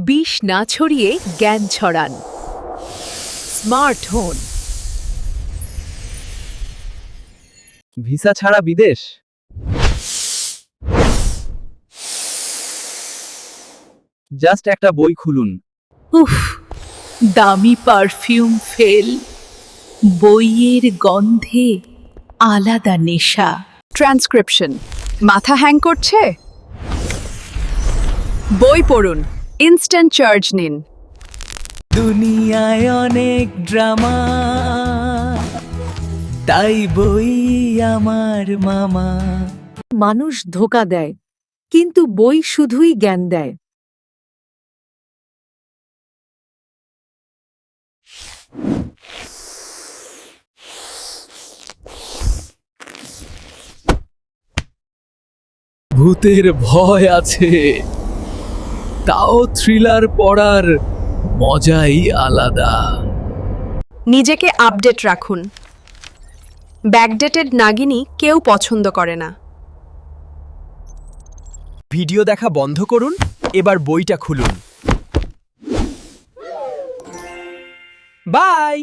বিষ না ছড়িয়ে জ্ঞান ছড়ান। স্মার্ট হন। ভিসা ছাড়া বিদেশ। জাস্ট একটা বই খুলুন। উফ, দামি পারফিউম ফেল, বইয়ের গন্ধে আলাদা নেশা। ট্রান্সক্রিপশন, মাথা হ্যাং করছে? বই পড়ুন, ইনস্ট্যান্ট চার্জ নিন। দুনিয়ায় অনেক ড্রামা, তাই বই আমার মামা। মানুষ ধোঁকা দেয়, কিন্তু বই শুধুই জ্ঞান দেয়। ভূতের ভয় আছে, তাও থ্রিলার পড়ার মজাই আলাদা। নিজেকে আপডেট রাখুন। ব্যাকডেটেড নাগিনী কেউ পছন্দ করে না। ভিডিও দেখা বন্ধ করুন, এবার বইটা খুলুন। বাই।